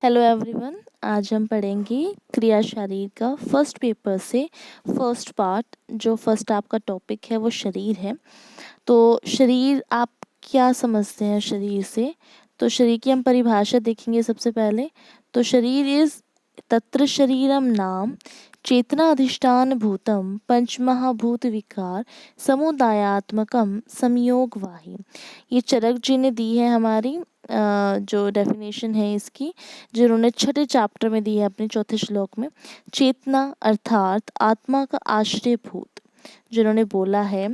Hello everyone. आज हम पढ़ेंगे क्रिया शरीर का फर्स्ट पेपर से फर्स्ट पार्ट। जो फर्स्ट आपका टॉपिक है वो शरीर है। तो शरीर आप क्या समझते हैं शरीर से? तो शरीर की हम परिभाषा देखेंगे सबसे पहले। तो शरीर इज तत्र शरीरम नाम चेतना अधिष्ठान भूतम पंचमहाभूत विकार समुदायात्मकम संयोगवाही। ये चरक जी ने दी है हमारी जो डेफिनेशन है इसकी, जिन्होंने छठे चैप्टर में दी है अपने चौथे श्लोक में। चेतना अर्थात आत्मा का आश्रयभूत जिन्होंने बोला है,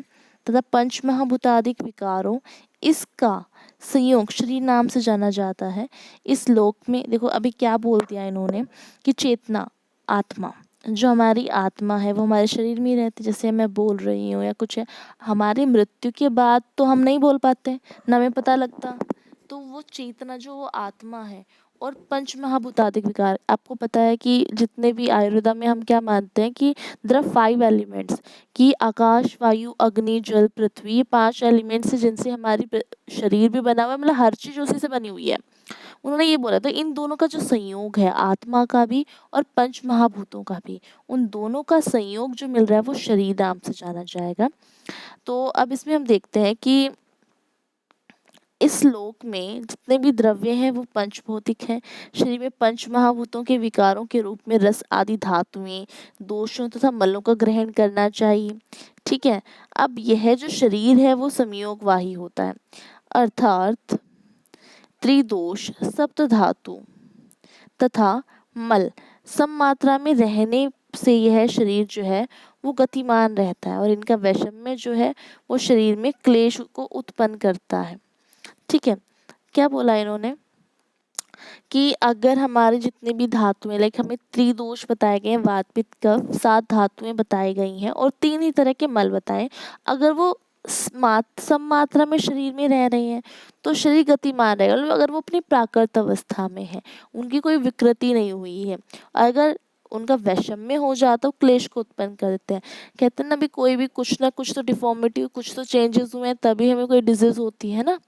तथा पंच महाभूतादिक विकारों इसका संयोग शरीर नाम से जाना जाता है। इस लोक में देखो अभी क्या बोल दिया इन्होंने कि चेतना आत्मा, जो हमारी आत्मा है वो हमारे शरीर में ही रहती है। जैसे मैं बोल रही हूँ या कुछ है, हमारी मृत्यु के बाद तो हम नहीं बोल पाते, ना हमें पता लगता। तो वो चेतना जो वो आत्मा है। और पंच महाभूतादिक विकार, आपको पता है कि जितने भी आयुर्वेदा में हम क्या मानते हैं कि देयर आर 5 एलिमेंट्स, कि आकाश वायु अग्नि जल पृथ्वी, ये 5 एलिमेंट्स हैं जिनसे हमारी शरीर भी बना हुआ है, मतलब हर चीज़ उसी से बनी हुई है। उन्होंने ये बोला था इन दोनों का जो संयोग है, आत्मा का भी और पंच महाभूतों का भी, उन दोनों का संयोग जो मिल रहा है वो शरीर नाम से जाना जाएगा। तो अब इसमें हम देखते हैं कि इस लोक में जितने भी द्रव्य हैं वो पंचभौतिक हैं। शरीर में पंच महाभूतों के विकारों के रूप में रस आदि धातुएं, दोषों तथा मलों का ग्रहण करना चाहिए। ठीक है। अब यह जो शरीर है वो संयोगवाही होता है, अर्थात त्रिदोष सप्त धातु तथा मल सम मात्रा में रहने से यह शरीर जो है वो गतिमान रहता है, और इनका वैषम्य जो है वो शरीर में क्लेश को उत्पन्न करता है। ठीक है। क्या बोला इन्होंने कि अगर हमारे जितने भी धातुएं, लाइक हमें त्रिदोष बताए गए हैं, वात पित्त कफ, 7 धातुएं बताई गई हैं और 3 ही तरह के मल बताए। अगर वो सम मात्रा में शरीर में रह रहे हैं तो शरीर गतिमान रहेगा, मतलब अगर वो अपनी प्राकृत अवस्था में है, उनकी कोई विकृति नहीं हुई है। अगर उनका वैषम्य हो जाता, वो क्लेश को उत्पन्न करते हैं। कहते हैं ना भी कोई भी कुछ ना कुछ तो डिफॉर्मिटी, कुछ तो चेंजेस हुए हैं तभी हमें कोई डिजीज होती है ना।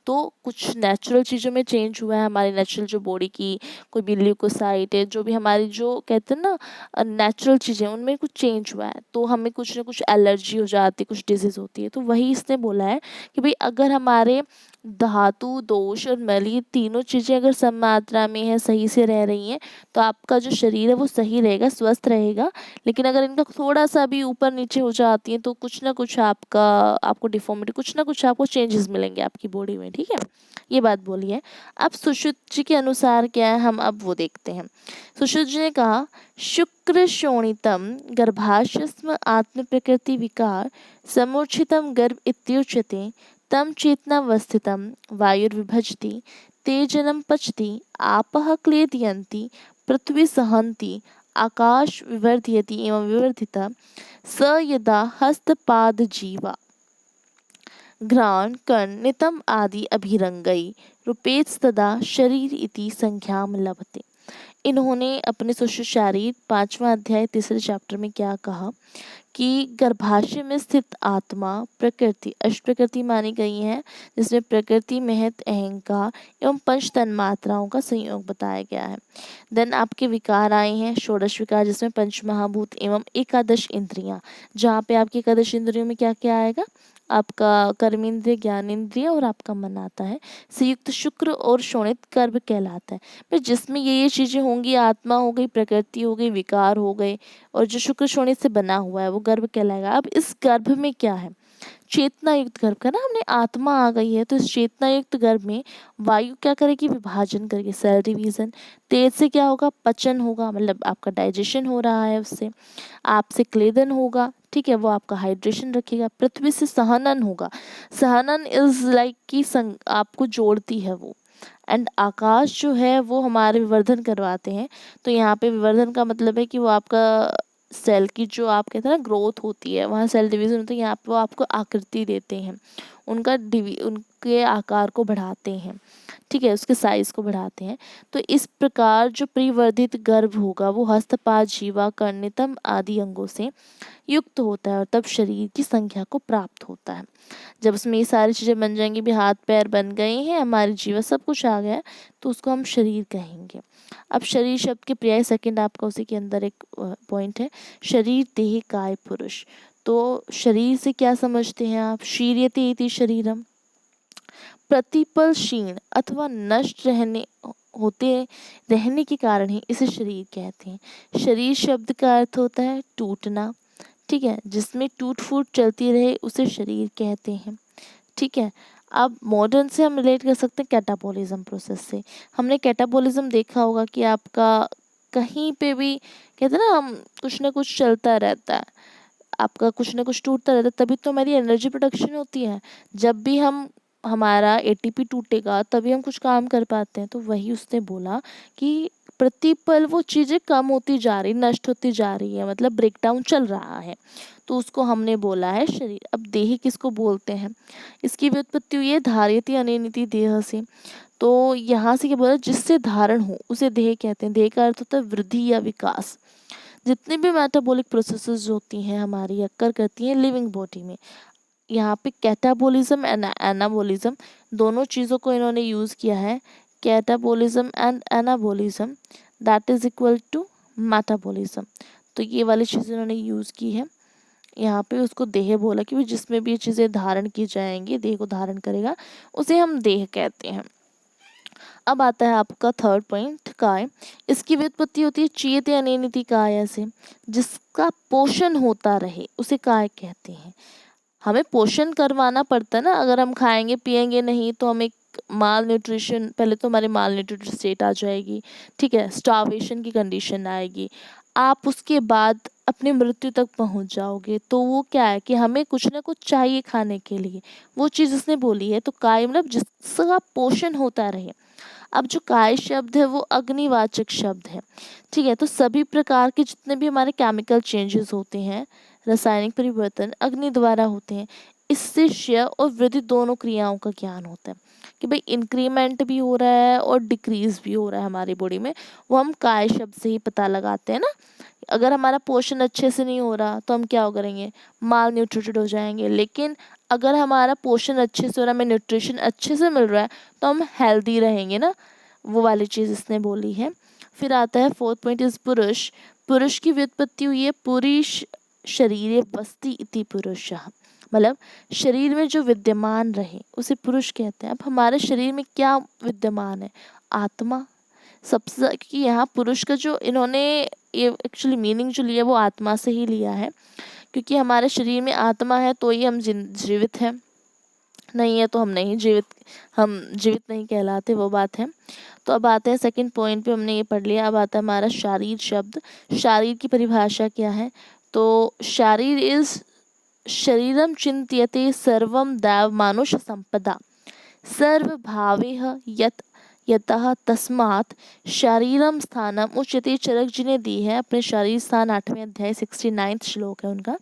तो कुछ नेचुरल चीज़ों में चेंज हुआ है, हमारी नेचुरल जो बॉडी की कोई भी ल्यूकोसाइट है, जो भी हमारी जो कहते हैं ना नेचुरल चीज़ें, उनमें कुछ चेंज हुआ है तो हमें कुछ ना कुछ एलर्जी हो जाती है, कुछ डिजीज होती है। तो वही इसने बोला है कि भाई अगर हमारे धातु दोष और मल ये तीनों चीज़ें अगर सम मात्रा में है, सही से रह रही हैं, तो आपका जो शरीर है वो सही रहेगा, स्वस्थ रहेगा। लेकिन अगर इनका थोड़ा सा भी ऊपर नीचे हो जाती है तो कुछ ना कुछ आपको डिफॉर्मिटी, कुछ ना कुछ आपको चेंजेस मिलेंगे आपकी बॉडी में। ठीक है, ये बात बोली है। अब सुश्रुत जी के अनुसार क्या है, हम अब वो देखते हैं। सुश्रुत जी ने कहा शुक्र शोणितम गर्भाशयस्म आत्म प्रकृति विकार समूर्छितम गर्भ इत्युच्यते तम चेतनावस्थितम वायुर्विभजति तेजनम पचति आपः क्लेदयन्ति पृथ्वी सहन्ति आकाश विवर्धयति एवं विवर्धिता स यदा हस्तपाद जीवा घ्राण कर्ण नितम आदि अभिरंगई रूपेस्तदा शरीर इति संख्याम लभते। इन्होंने अपने सुश्रुत शारीर 5वां अध्याय 3रे चैप्टर में क्या कहा कि गर्भाशय में स्थित आत्मा प्रकृति अष्ट प्रकृति मानी गई है, जिसमें प्रकृति महत अहंकार एवं पंच तन्मात्राओं का संयोग बताया गया है। देन आपके विकार आए हैं षोडश विकार, जिसमें पंच महाभूत एवं एकादश इंद्रियां, जहाँ पे आपकी एकादश इंद्रियों में क्या क्या आएगा, आपका कर्मेंद्रिय ज्ञानेंद्रिय और आपका मन आता है। संयुक्त शुक्र और शोणित गर्भ कहलाता है। फिर जिसमें ये चीज़ें होंगी, आत्मा हो गई, प्रकृति हो गई, विकार हो गए, और जो शुक्र शोणित से बना हुआ है वो गर्भ कहलाएगा। अब इस गर्भ में क्या है, चेतना युक्त गर्भ का ना, हमने आत्मा आ गई है तो इस चेतना युक्त गर्भ में वायु क्या करेगी, विभाजन करेगी, सेल डिवीजन। तेज से क्या होगा, पचन होगा, मतलब आपका डाइजेशन हो रहा है उससे। आपसे क्लेदन होगा, ठीक है, वो आपका हाइड्रेशन रखेगा। पृथ्वी से सहनन होगा, सहनन इज लाइक कि आपको जोड़ती है वो। एंड आकाश जो है वो हमारे विवर्धन करवाते हैं। तो यहाँ पे विवर्धन का मतलब है कि वो आपका सेल की जो आप कहते हैं ना ग्रोथ होती है, वहाँ सेल डिवीजन होता है, यहाँ पे वो आपको आकृति देते हैं। उनके आकार को बढ़ाते हैं, ठीक है, उसके साइज को बढ़ाते हैं। तो इस प्रकार जो परिवर्धित गर्भ होगा वो हस्तपाद, जीवा, कर्णितम आदि अंगों से युक्त होता है और तब शरीर की संख्या को प्राप्त होता है। जब उसमें ये सारी चीज़ें बन जाएंगी, भी हाथ पैर बन गए हैं, हमारी जीवा सब कुछ आ गया है, तो उसको हम शरीर कहेंगे। अब शरीर शब्द के पर्याय सेकंड आपका उसी के अंदर एक पॉइंट है, शरीर देह काय पुरुष। तो शरीर से क्या समझते हैं आप? शीर्यते इति शरीरम, प्रतिपल क्षीण अथवा नष्ट रहने के कारण ही इसे शरीर कहते हैं। शरीर शब्द का अर्थ होता है टूटना, ठीक है, जिसमें टूट फूट चलती रहे उसे शरीर कहते हैं, ठीक है। अब मॉडर्न से हम रिलेट कर सकते हैं कैटाबॉलिज्म प्रोसेस से। हमने कैटाबॉलिज्म देखा होगा कि आपका कहीं पे भी कहते हैं ना, हम कुछ ना कुछ चलता रहता है, आपका कुछ ना कुछ टूटता रहता है, तभी तो हमारी एनर्जी प्रोडक्शन होती है। जब भी हमारा एटीपी टूटेगा तभी हम कुछ काम कर पाते हैं। तो वही उसने बोला कि प्रतिपल वो चीज़ें कम होती जा रही, नष्ट होती जा रही है, मतलब ब्रेकडाउन चल रहा है, तो उसको हमने बोला है शरीर। अब देह किसको बोलते हैं? इसकी व्युत्पत्ति हुई है धार्यति अनियनिति देह से। तो यहाँ से क्या बोला, जिससे धारण हो उसे देह कहते हैं। देह का अर्थ होता है वृद्धि या विकास। जितनी भी मेटाबॉलिक प्रोसेसेस होती हैं हमारी, अक्कर करती हैं लिविंग बॉडी में। यहाँ पे कैटाबॉलिज्म एंड एनाबॉलिज्म दोनों चीज़ों को इन्होंने यूज़ किया है। Catabolism and anabolism that is equal to metabolism. तो ये वाली चीज़ इन्होंने यूज़ की है। यहाँ पे उसको देह बोला कि जिसमें भी ये चीज़ें धारण की जाएंगी, देह को धारण करेगा, उसे हम देह कहते हैं। अब आता है आपका थर्ड पॉइंट, काय। इसकी व्युत्पत्ति होती है चीयते अनेनिति काय से, जिसका पोषण होता रहे उसे काय कहते हैं। हमें पोषण करवाना पड़ता है ना, अगर हम खाएंगे पिएंगे नहीं तो हम एक माल न्यूट्रिशन, पहले तो हमारे माल न्यूट्रिशन स्टेट आ जाएगी, ठीक है, स्टार्वेशन की कंडीशन आएगी, आप उसके बाद अपनी मृत्यु तक पहुंच जाओगे। तो वो क्या है कि हमें कुछ ना कुछ चाहिए खाने के लिए, वो चीज़ उसने बोली है। तो काय मतलब जिसका पोषण होता रहे। अब जो काय शब्द है वो अग्निवाचक शब्द है, ठीक है। तो सभी प्रकार के जितने भी हमारे केमिकल चेंजेस होते हैं, रासायनिक परिवर्तन अग्नि द्वारा होते हैं। इससे क्षय और वृद्धि दोनों क्रियाओं का ज्ञान होता है कि भाई इंक्रीमेंट भी हो रहा है और डिक्रीज भी हो रहा है हमारी बॉडी में। वो हम काय शब्द से ही पता लगाते हैं ना। अगर हमारा पोषण अच्छे से नहीं हो रहा तो हम क्या हो करेंगे, माल न्यूट्रिटेड हो जाएंगे। लेकिन अगर हमारा पोषण अच्छे से हो रहा है, हमें न्यूट्रिशन अच्छे से मिल रहा है, तो हम हेल्दी रहेंगे ना। वो वाली चीज़ इसने बोली है। फिर आता है फोर्थ पॉइंट इज पुरुष। पुरुष की व्युत्पत्ति हुई है पुरुष शरीरे वस्ति इति पुरुषः, मतलब शरीर में जो विद्यमान रहे उसे पुरुष कहते हैं। अब हमारे शरीर में क्या विद्यमान है? आत्मा सबसे, क्योंकि यहाँ पुरुष का जो इन्होंने ये एक्चुअली मीनिंग जो लिया वो आत्मा से ही लिया है, क्योंकि हमारे शरीर में आत्मा है तो ही हम जीवित हैं, नहीं है तो हम जीवित नहीं कहलाते, वो बात है। तो अब आते हैं सेकंड पॉइंट पे, हमने ये पढ़ लिया। अब आता है हमारा शारीर शब्द। शारीर की परिभाषा क्या है? तो शारीर इज शरीरम चिंत्यते सर्वम दैव मानुष संपदा सर्वभावेह यत यतः तस्मात् शारीरम स्थानम उच्यते। चरक जी ने दी है अपने शारीर स्थान 8वें अध्याय 69 श्लोक है उनका।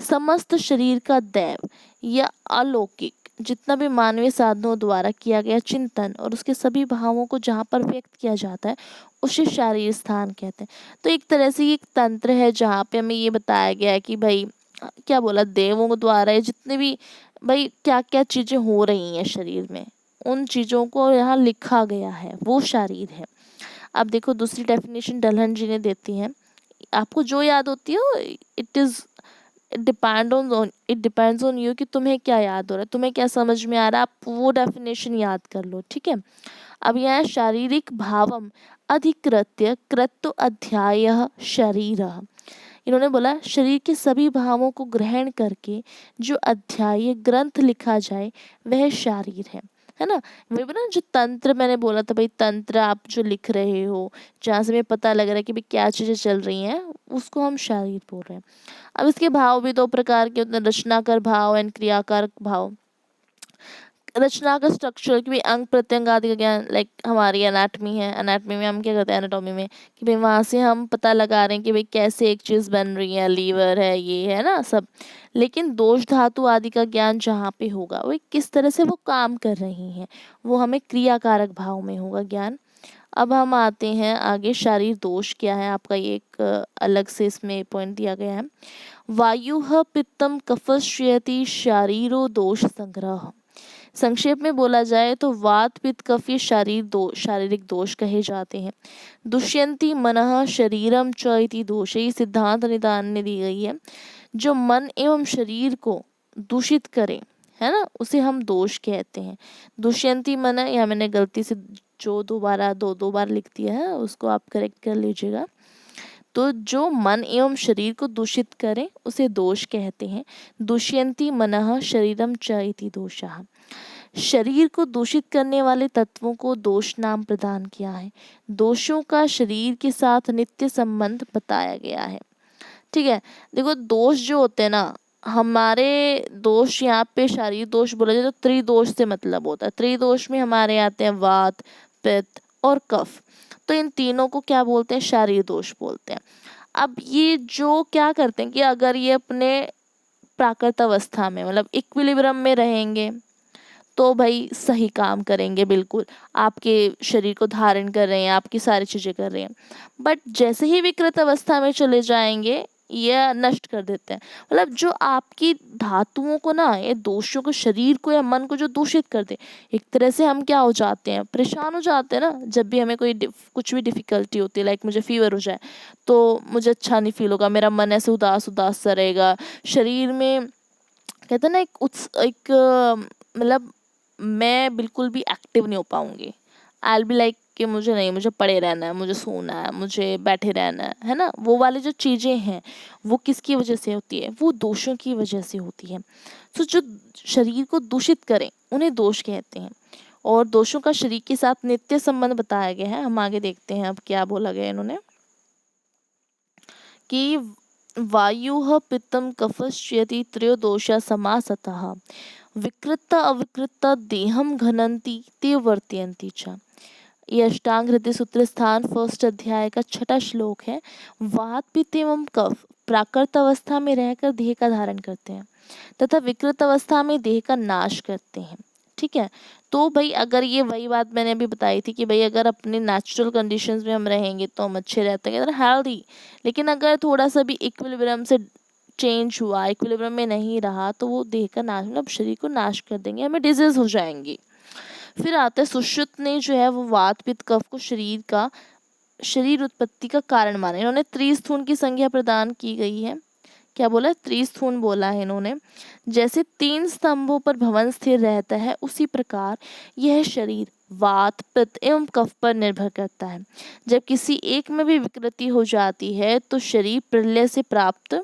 समस्त शरीर का दैव या अलौकिक जितना भी मानवीय साधनों द्वारा किया गया चिंतन और उसके सभी भावों को जहाँ पर व्यक्त किया जाता है उसे शारीर स्थान कहते हैं। तो एक तरह से ये एक तंत्र है जहाँ पे हमें ये बताया गया है कि भाई क्या बोला, देवों द्वारा जितने भी भाई क्या क्या चीज़ें हो रही हैं शरीर में, उन चीज़ों को यहाँ लिखा गया है, वो शरीर है। अब देखो दूसरी डेफिनेशन डलहन जी ने देती हैं, आपको जो याद होती है इट डिपेंड्स ऑन यू कि तुम्हें क्या याद हो रहा है, तुम्हें क्या समझ में आ रहा है, आप वो डेफिनेशन याद कर लो, ठीक है। अब यहाँ शारीरिक भावम अधिकृत्य कृत्व अध्याय शरीर। इन्होंने बोला शरीर के सभी भावों को ग्रहण करके जो अध्याय ग्रंथ लिखा जाए वह शारीर है ना। वही ना जो तंत्र मैंने बोला था, भाई तंत्र आप जो लिख रहे हो जहाँ से हमें पता लग रहा है कि भाई क्या चीज़ें चल रही हैं, उसको हम शारीर बोल रहे हैं। अब इसके भाव भी दो प्रकार के होते हैं, रचनाकार भाव एंड क्रियाकार भाव। रचना का स्ट्रक्चर कि भाई अंग प्रत्यंग आदि का ज्ञान, लाइक हमारी एनाटमी है, एनाटमी में हम क्या करते हैं, एनाटॉमी में, कि भाई वहाँ से हम पता लगा रहे हैं कि भाई कैसे एक चीज़ बन रही है, लीवर है, ये है ना सब। लेकिन दोष धातु आदि का ज्ञान जहाँ पे होगा वो किस तरह से वो काम कर रही हैं, वो हमें क्रियाकारक भाव में होगा ज्ञान। अब हम आते हैं आगे, शारीर दोष क्या है आपका, ये एक अलग से इसमें पॉइंट दिया गया है। वायु पित्तम कफश्यति शारीरो दोष संग्रह। संक्षेप में बोला जाए तो वात पित्त कफ ये शारीरिक दोष कहे जाते हैं। दुष्यंती मनः शरीरम च इति दोष, ये सिद्धांत निदान ने दी गई है। जो मन एवं शरीर को दूषित करे, है ना, उसे हम दोष कहते हैं। दुष्यंती मन, या मैंने गलती से जो दो बार लिख दिया है उसको आप करेक्ट कर लीजिएगा। तो जो मन एवं शरीर को दूषित करे उसे दोष कहते हैं। दुष्यंती मनः शरीरम च इति दोषः। शरीर को दूषित करने वाले तत्वों को दोष नाम प्रदान किया है। दोषों का शरीर के साथ नित्य संबंध बताया गया है। ठीक है, देखो दोष जो होते हैं ना, हमारे दोष यहाँ पे शारीरिक दोष बोला जाए तो त्रिदोष से मतलब होता है। त्रिदोष में हमारे आते हैं वात, पित्त और कफ। तो इन तीनों को क्या बोलते हैं, शारीरिक दोष बोलते हैं। अब ये जो क्या करते हैं कि अगर ये अपने प्राकृत अवस्था में मतलब इक्विलिब्रियम में रहेंगे तो भाई सही काम करेंगे, बिल्कुल आपके शरीर को धारण कर रहे हैं, आपकी सारी चीज़ें कर रहे हैं। बट जैसे ही विकृत अवस्था में चले जाएंगे या नष्ट कर देते हैं, मतलब जो आपकी धातुओं को ना, ये दोषों को, शरीर को या मन को जो दूषित कर दे, एक तरह से हम क्या हो जाते हैं, परेशान हो जाते हैं ना। जब भी हमें कोई कुछ भी डिफ़िकल्टी होती है, लाइक मुझे फीवर हो जाए तो मुझे अच्छा नहीं फील होगा, मेरा मन ऐसे उदास उदास सा रहेगा, शरीर में कहते हैं ना एक मतलब मैं बिल्कुल भी एक्टिव नहीं हो पाऊंगी। आई बी लाइक कि मुझे नहीं, मुझे पड़े रहना है, मुझे सोना है, मुझे बैठे रहना है ना। वो वाली जो चीज़ें हैं वो किसकी वजह से होती है, वो दोषों की वजह से होती है। तो जो शरीर को दूषित करें उन्हें दोष कहते हैं। और दोषों का शरीर के साथ नित्य संबंध बताया गया है। हम आगे देखते हैं अब क्या बोला गया इन्होंने, कि वायु पित्तम कफश्यति त्रयोदोषा समासतः विकृत अविकृत देहम घनंती ते वर्तयन्ति च। ये अष्टांग हृदय सूत्र स्थान फर्स्ट अध्याय का 6वां श्लोक है। वात पित्त एवं कफ प्राकृत अवस्था में रहकर देह का धारण करते हैं तथा विकृत अवस्था में देह का नाश करते हैं। ठीक है, तो भाई अगर ये वही बात मैंने अभी बताई थी कि भाई अगर अपने नेचुरल कंडीशंस में हम रहेंगे तो हम अच्छे रहते हैं, हेल्दी। लेकिन अगर थोड़ा सा भी इक्विलिब्रियम से चेंज हुआ, इक्विलिब्रियम में नहीं रहा, तो वो देह का नाश, मतलब शरीर को नाश कर देंगे, हमें डिजीज हो जाएंगी। फिर आता है सुश्रुत ने जो है वो वात पित्त कफ को शरीर उत्पत्ति का कारण माना। इन्होंने त्रिस्थूण की संज्ञा प्रदान की गई है। क्या बोला है, त्रिस्थूण बोला है इन्होंने। जैसे 3 स्तंभों पर भवन स्थिर रहता है उसी प्रकार यह शरीर वात पित्त एवं कफ पर निर्भर करता है। जब किसी एक में भी विकृति हो जाती है तो शरीर प्रलय से प्राप्त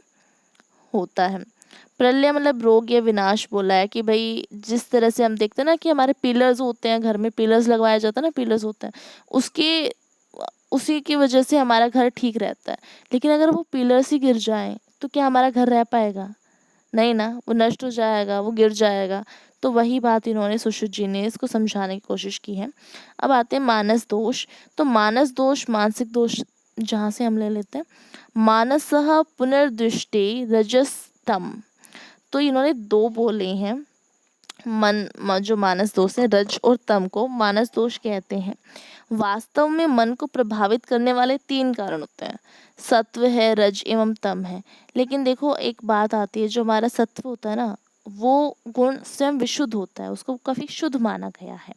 होता है। प्रलय मतलब रोग या विनाश बोला है कि भाई जिस तरह से हम देखते हैं ना कि हमारे पिलर्स होते हैं, घर में पिलर्स लगवाया जाता है ना, पिलर्स होते हैं, उसी की वजह से हमारा घर ठीक रहता है। लेकिन अगर वो पिलर्स ही गिर जाएं तो क्या हमारा घर रह पाएगा? नहीं ना, वो नष्ट हो जाएगा, वो गिर जाएगा। तो वही बात इन्होंने, सुश्रुत जी ने इसको समझाने की कोशिश की है। अब आते हैं मानस दोष। तो मानस दोष मानसिक दोष जहाँ से हम ले लेते हैं। मानसः पुनर्दृष्टे रजस्तम। तो इन्होंने 2 बोले हैं। जो मानस दोष है, रज और तम को मानस दोष कहते हैं। वास्तव में मन को प्रभावित करने वाले 3 कारण होते हैं, सत्व है, रज एवं तम है। लेकिन देखो एक बात आती है, जो हमारा सत्व होता है ना, वो गुण स्वयं विशुद्ध होता है, उसको काफी शुद्ध माना गया है।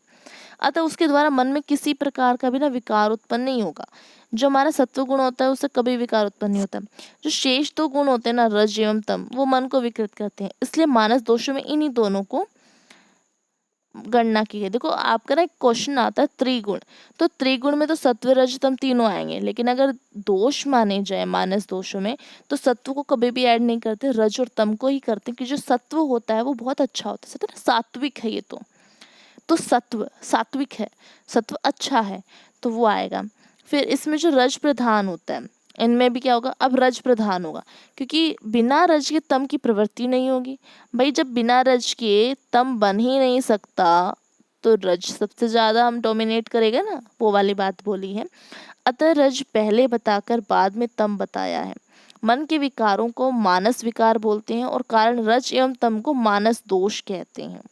अतः उसके द्वारा मन में किसी प्रकार का भी ना विकार उत्पन्न नहीं होगा। जो हमारा सत्व गुण होता है उससे कभी विकार उत्पन्न नहीं होता। जो शेष 2 गुण होते हैं ना, रज एवं तम, वो मन को विकृत करते हैं। इसलिए मानस दोषों में इन्हीं दोनों को गणना की है। देखो आपका ना एक क्वेश्चन आता है त्रिगुण, तो त्रिगुण में तो सत्व रज तम तीनों आएंगे। लेकिन अगर दोष माने जाए मानस दोषों में तो सत्व को कभी भी ऐड नहीं करते, रज और तम को ही करते हैं। कि जो सत्व होता है वो बहुत अच्छा होता है, कहते हैं ना सात्विक है ये, तो सत्व सात्विक है, सत्व अच्छा है, तो वो आएगा। फिर इसमें जो रज प्रधान होता है, इनमें भी क्या होगा, अब रज प्रधान होगा, क्योंकि बिना रज के तम की प्रवृत्ति नहीं होगी। भाई जब बिना रज के तम बन ही नहीं सकता तो रज सबसे ज़्यादा हम डोमिनेट करेगा ना, वो वाली बात बोली है। अतः रज पहले बताकर बाद में तम बताया है। मन के विकारों को मानस विकार बोलते हैं और कारण रज एवं तम को मानस दोष कहते हैं।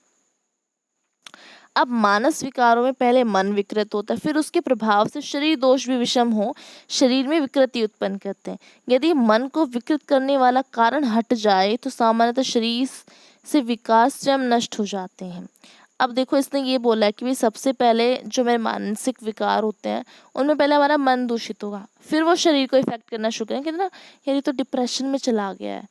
अब मानस विकारों में पहले मन विकृत होता है, फिर उसके प्रभाव से शरीर दोष भी विषम हो शरीर में विकृति उत्पन्न करते हैं। यदि मन को विकृत करने वाला कारण हट जाए तो सामान्यतः शरीर से विकार स्वयं नष्ट हो जाते हैं। अब देखो इसने ये बोला है कि भाई सबसे पहले जो मेरे मानसिक विकार होते हैं उनमें पहले हमारा मन दूषित होगा, फिर वो शरीर को इफेक्ट करना शुरू करेंगे ना, यार ये तो डिप्रेशन में चला गया है।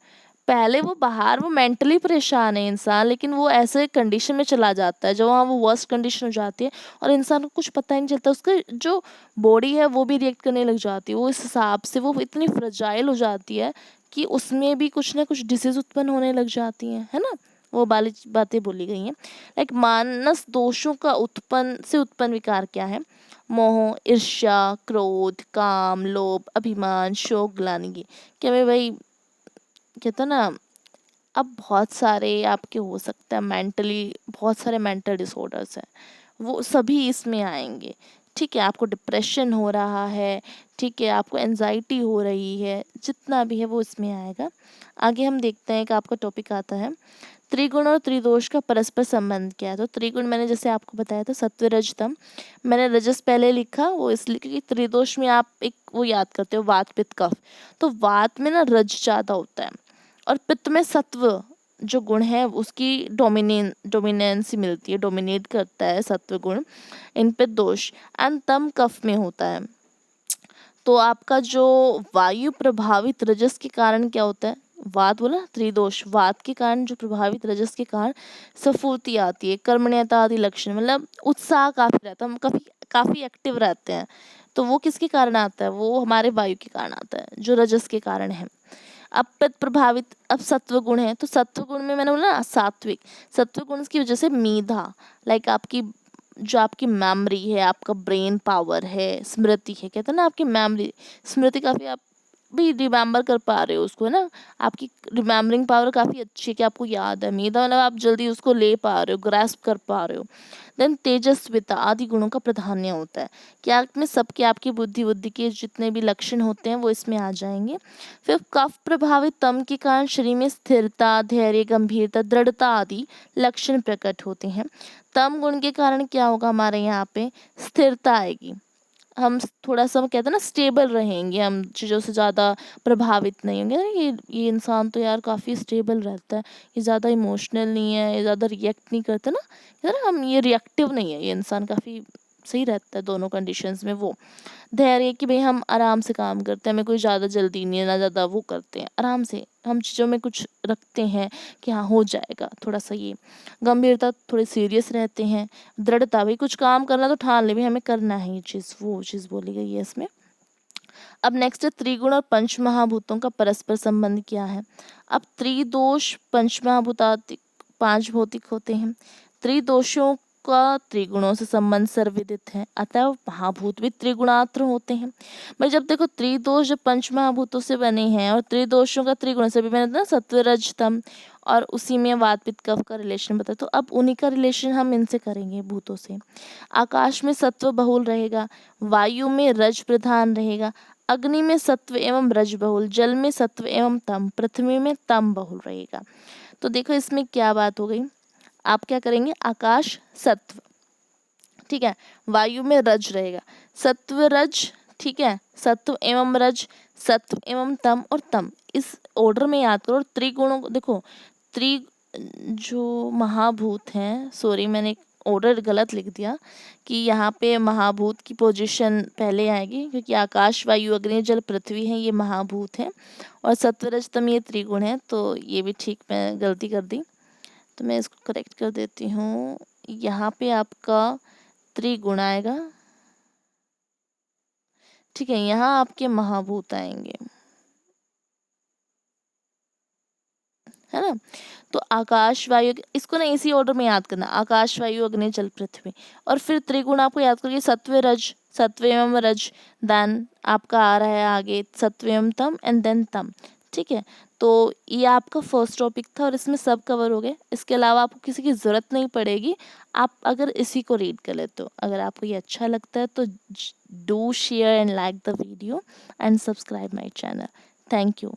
पहले वो बाहर वो मेंटली परेशान है इंसान, लेकिन वो ऐसे कंडीशन में चला जाता है जब वहाँ वो वर्स्ट कंडीशन हो जाती है और इंसान को कुछ पता ही नहीं चलता, उसका जो बॉडी है वो भी रिएक्ट करने लग जाती है, वो इस हिसाब से वो इतनी फ्रजाइल हो जाती है कि उसमें भी कुछ ना कुछ डिसीज उत्पन्न होने लग जाती हैं, है ना। वो वाली बातें बोली गई हैं। लाइक मानस दोषों का उत्पन्न विकार क्या है, मोह, ईर्ष्या, क्रोध, काम, लोभ, अभिमान, शोक, ग्लानि। क्या मैं भाई कहता ना, अब बहुत सारे आपके हो सकते हैं मेंटली, बहुत सारे मेंटल डिसऑर्डर्स हैं, वो सभी इसमें आएंगे। ठीक है, आपको डिप्रेशन हो रहा है, ठीक है, आपको एनजाइटी हो रही है, जितना भी है वो इसमें आएगा। आगे हम देखते हैं कि आपका टॉपिक आता है त्रिगुण और त्रिदोष का परस्पर संबंध क्या है। तो त्रिगुण मैंने जैसे आपको बताया था सत्व रज तम, मैंने रजस पहले लिखा वो इसलिए क्योंकि त्रिदोष में आप एक वो याद करते हो वात पित्त कफ, तो वात में ना रज ज़्यादा होता है और पित्त में सत्व जो गुण है उसकी डोमिनेंसी मिलती है, डोमिनेट करता है सत्व गुण इन पे दोष, एंड तम कफ में होता है। तो आपका जो वायु प्रभावित रजस के कारण क्या होता है, वात बोला त्रिदोष, वात के कारण जो प्रभावित रजस के कारण स्फूर्ति आती है, कर्मण्यता आदि लक्षण, मतलब उत्साह काफी रहता है, हम काफी काफी एक्टिव रहते हैं। तो वो किसके कारण आता है, वो हमारे वायु के कारण आता है जो रजस के कारण है। अब पित्त प्रभावित, अब सत्व गुण है तो सत्व गुण में मैंने बोला ना सात्विक, सत्व गुण की वजह से मीधा, लाइक आपकी जो आपकी मेमोरी है, आपका ब्रेन पावर है, स्मृति है, कहते हैं ना आपकी मेमोरी स्मृति काफ़ी आप भी रिमेम्बर कर पा रहे हो उसको, है ना, आपकी रिमेम्बरिंग पावर काफ़ी अच्छी है कि आपको याद है, मेधा मतलब आप जल्दी उसको ले पा रहे हो, ग्रैस्प कर पा रहे हो। देन तेजस्विता आदि गुणों का प्राधान्य होता है कि आप में सबके आपकी बुद्धि के जितने भी लक्षण होते हैं वो इसमें आ जाएंगे। फिर कफ प्रभावित तम के कारण शरीर में स्थिरता, धैर्य, गंभीरता, दृढ़ता आदि लक्षण प्रकट होते हैं। तम गुण के कारण क्या होगा, हमारे यहाँ पे स्थिरता आएगी, हम थोड़ा सा कहते हैं ना स्टेबल रहेंगे, हम चीज़ों से ज़्यादा प्रभावित नहीं होंगे ना, ये इंसान तो यार काफ़ी स्टेबल रहता है, ये ज़्यादा इमोशनल नहीं है, ये ज़्यादा रिएक्ट नहीं करता ना, यार हम ये रिएक्टिव नहीं है, ये इंसान काफ़ी सही रहता है दोनों कंडीशंस में। वो धैर्य कि भाई हम आराम से काम करते हैं, हमें कोई ज़्यादा जल्दी नहीं है, ना ज़्यादा वो करते हैं, आराम से हम चीज़ों में कुछ रखते हैं कि हाँ हो जाएगा थोड़ा सा ये। गंभीरता, थोड़े सीरियस रहते हैं। दृढ़ता, भाई कुछ काम करना तो ठान ले, भाई हमें करना है ये चीज़, वो चीज़ बोली गई है इसमें। अब नेक्स्ट है त्रिगुण और पंच महाभूतों का परस्पर संबंध क्या है। अब त्रिदोष पंच महाभूतात्मिक पांच भौतिक होते हैं, त्रिदोषों का त्रिगुणों से संबंध सर्वविदित है, अतः महाभूत भी त्रिगुणात्र होते हैं। भाई जब देखो त्रिदोष जब पंच महाभूतों से बने हैं और त्रिदोषों का त्रिगुण से भी मैंने ना सत्व रज तम और उसी में वात पित्त कफ का रिलेशन बताया, तो अब उन्हीं का रिलेशन हम इनसे करेंगे भूतों से। आकाश में सत्व बहुल रहेगा, वायु में रज प्रधान रहेगा, अग्नि में सत्व एवं रज बहुल, जल में सत्व एवं तम, पृथ्वी में तम बहुल रहेगा। तो देखो इसमें क्या बात हो गई, आप क्या करेंगे, आकाश सत्व, ठीक है, वायु में रज रहेगा, सत्व रज, ठीक है, सत्व एवं रज, सत्व एवं तम और तम, इस ऑर्डर में याद करो। और त्रिगुणों को देखो, त्रि जो महाभूत हैं, सॉरी मैंने ऑर्डर गलत लिख दिया कि यहाँ पे महाभूत की पोजीशन पहले आएगी, क्योंकि आकाश, वायु, अग्नि, जल, पृथ्वी है ये महाभूत हैं और सत्व रज तम ये त्रिगुण है, तो ये भी ठीक मैं गलती कर दी, तो मैं इसको करेक्ट कर देती हूँ। यहाँ पे आपका त्रिगुण आएगा, ठीक है, यहाँ आपके महाभूत आएंगे, है ना। तो आकाश वायु, इसको ना इसी ऑर्डर में याद करना, आकाश वायु अग्नि जल पृथ्वी, और फिर त्रिगुण आपको याद करके सत्व रज, सत्व एवं रज, देन आपका आ रहा है आगे सत्व एवं तम एंड देन तम। ठीक है, तो ये आपका फर्स्ट टॉपिक था और इसमें सब कवर हो गए। इसके अलावा आपको किसी की ज़रूरत नहीं पड़ेगी, आप अगर इसी को रीड कर लेते हो। अगर आपको ये अच्छा लगता है तो do share and like the video and subscribe my channel. Thank you.